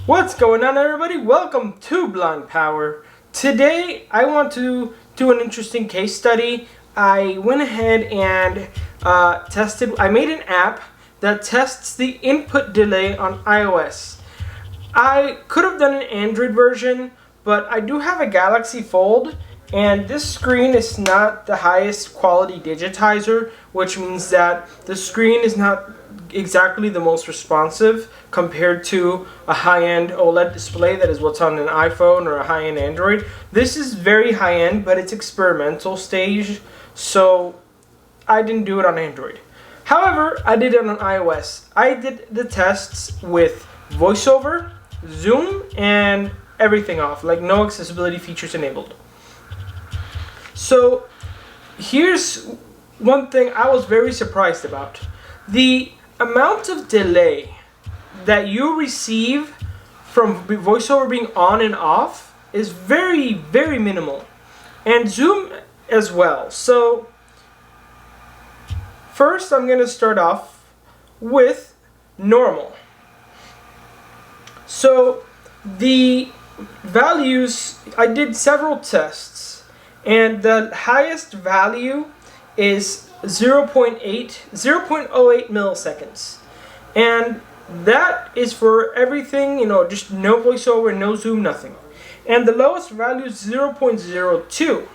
What's going on, everybody? Welcome to Blind Power. Today I want to do an interesting case study. I went ahead and I made an app that tests the input delay on iOS. I could have done an Android version, but I do have a Galaxy Fold, and this screen is not the highest quality digitizer, which means that the screen is not exactly the most responsive compared to a high-end OLED display that is what's on an iPhone or a high-end Android. This is very high-end, but it's experimental stage, so I didn't do it on Android. However, I did it on iOS. I did the tests with VoiceOver, Zoom, and everything off, like no accessibility features enabled. So here's one thing I was very surprised about. The amount of delay that you receive from VoiceOver being on and off is very, very minimal, and Zoom as well. So first I'm going to start off with normal. So the values, I did several tests, and the highest value is 0.08 milliseconds, and that is for everything, just no VoiceOver, no Zoom, nothing. And the lowest value is 0.02.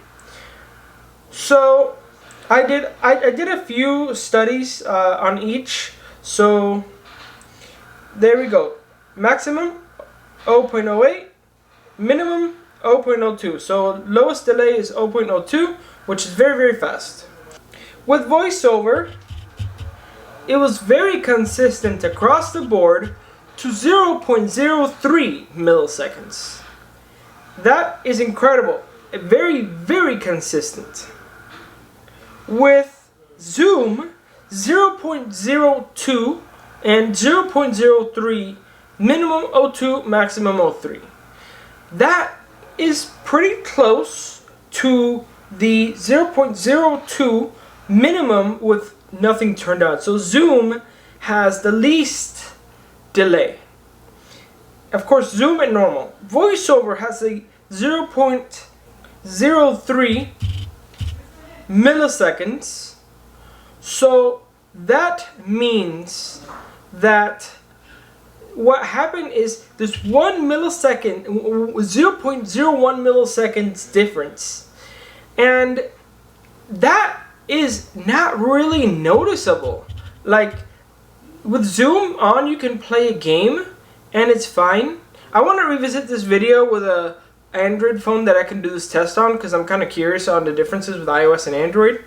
So I did a few studies on each. So there we go. Maximum 0.08, minimum 0.02. So lowest delay is 0.02, which is very, very fast. With VoiceOver, it was very consistent across the board to 0.03 milliseconds. That is incredible. Very, very consistent. With Zoom, 0.02 and 0.03, minimum 0.2, maximum 0.3. That is pretty close to the 0.02 minimum with nothing turned on. So Zoom has the least delay. Of course, Zoom and normal. VoiceOver has a 0.03 milliseconds. So that means that what happened is this 1 millisecond, 0.01 milliseconds difference, and that is not really noticeable. Like with Zoom on, you can play a game and it's fine. I want to revisit this video with a Android phone that I can do this test on, because I'm kind of curious on the differences with iOS and Android.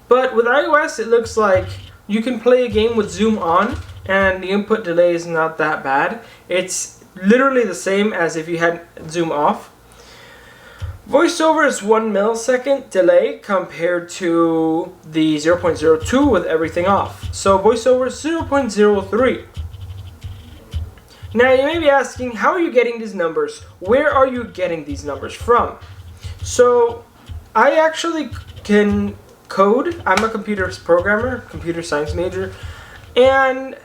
But with iOS, it looks like you can play a game with Zoom on and the input delay is not that bad. It's literally the same as if you had Zoom off. VoiceOver is 1 millisecond delay compared to the 0.02 with everything off. So VoiceOver is 0.03. Now you may be asking, how are you getting these numbers? Where are you getting these numbers from? So I actually can code. I'm a computer programmer, computer science major, and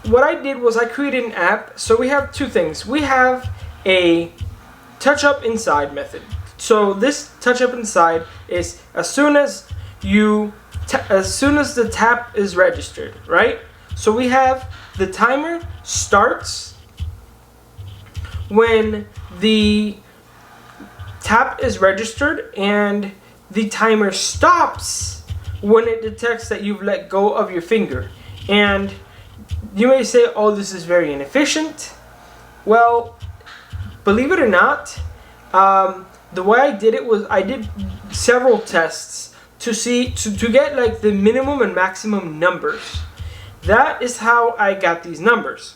what I did was I created an app. So we have two things. We have a touch up inside method. So this touch up inside is as soon as the tap is registered, right? So we have the timer starts when the tap is registered, and the timer stops when it detects that you've let go of your finger. And you may say, oh, this is very inefficient. Well, believe it or not, the way I did it was I did several tests to get like the minimum and maximum numbers. That is how I got these numbers.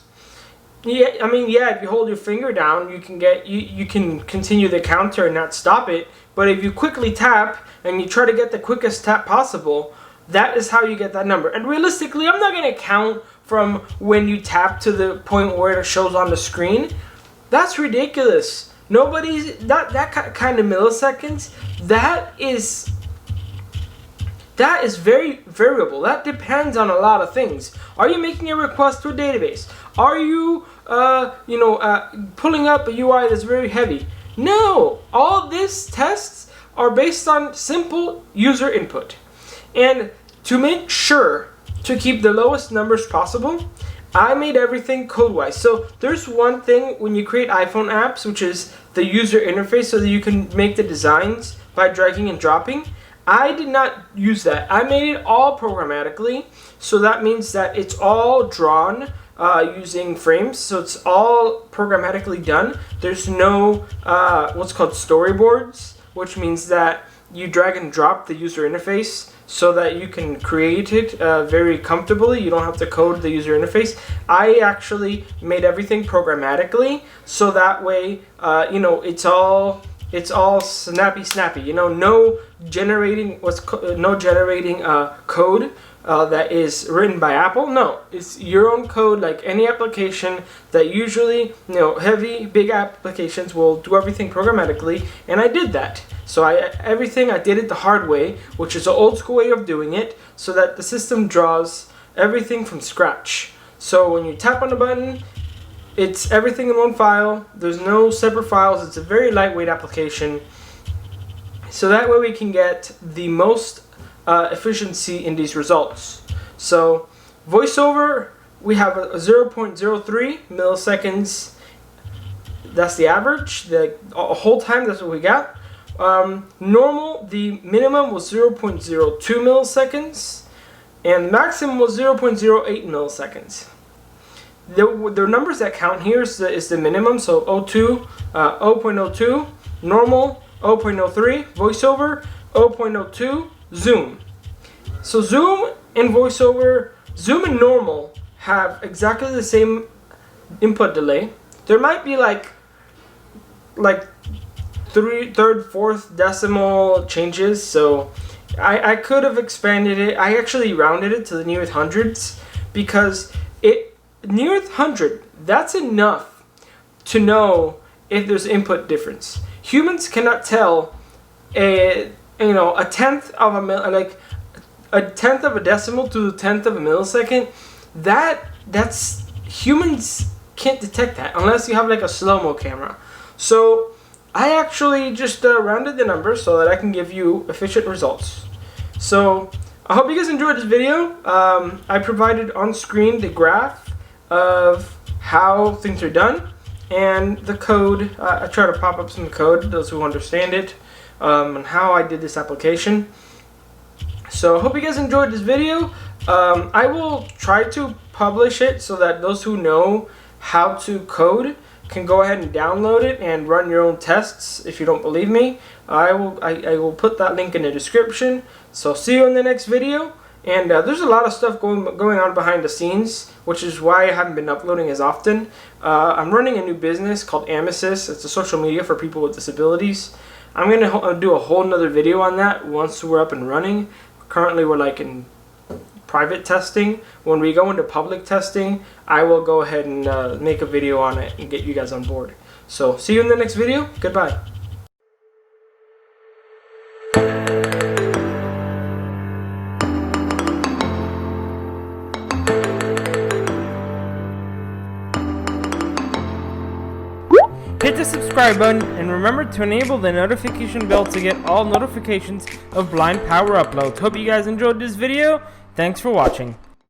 Yeah, if you hold your finger down, you can continue the counter and not stop it. But if you quickly tap and you try to get the quickest tap possible, that is how you get that number. And realistically, I'm not going to count from when you tap to the point where it shows on the screen. That's ridiculous. That kind of milliseconds, that that is very variable. That depends on a lot of things. Are you making a request to a database? Are you, pulling up a UI that's very heavy? No, all these tests are based on simple user input. And to make sure to keep the lowest numbers possible, I made everything code-wise. So there's one thing when you create iPhone apps, which is the user interface, so that you can make the designs by dragging and dropping. I did not use that. I made it all programmatically, so that means that it's all drawn using frames, so it's all programmatically done. There's no what's called storyboards, which means that you drag and drop the user interface so that you can create it very comfortably. You don't have to code the user interface. I actually made everything programmatically, so that way, it's all snappy. No generating code that is written by Apple. No, it's your own code, like any application that usually, heavy, big applications will do everything programmatically, and I did that. So I did it the hard way, which is an old school way of doing it, so that the system draws everything from scratch. So when you tap on the button, it's everything in one file. There's no separate files. It's a very lightweight application. So that way we can get the most efficiency in these results. So VoiceOver, we have a 0.03 milliseconds. That's the average. The whole time, that's what we got. Normal, the minimum was 0.02 milliseconds, and the maximum was 0.08 milliseconds. The numbers that count here is the minimum, so 0.02, normal, 0.03, VoiceOver, 0.02, Zoom. So Zoom and VoiceOver, Zoom and normal have exactly the same input delay. There might be like third, fourth decimal changes, so I could have expanded it. I actually rounded it to the nearest hundreds, because nearest 100, that's enough to know if there's input difference. Humans cannot tell a tenth of a tenth of a decimal to a tenth of a millisecond. That's humans can't detect that unless you have like a slow-mo camera. So I actually just rounded the numbers so that I can give you efficient results. So I hope you guys enjoyed this video. I provided on screen the graph of how things are done and the code. I try to pop up some code, those who understand it, and how I did this application. So I hope you guys enjoyed this video. I will try to publish it so that those who know how to code can go ahead and download it and run your own tests. If you don't believe me, I will put that link in the description. So see you in the next video. And there's a lot of stuff going on behind the scenes, which is why I haven't been uploading as often. I'm running a new business called Amesis. It's a social media for people with disabilities. I'm going to do a whole nother video on that once we're up and running. Currently we're like in private testing. When we go into public testing, I will go ahead and make a video on it and get you guys on board. So see you in the next video. Goodbye. Hit the subscribe button and remember to enable the notification bell to get all notifications of Blind Power uploads. Hope you guys enjoyed this video. Thanks for watching.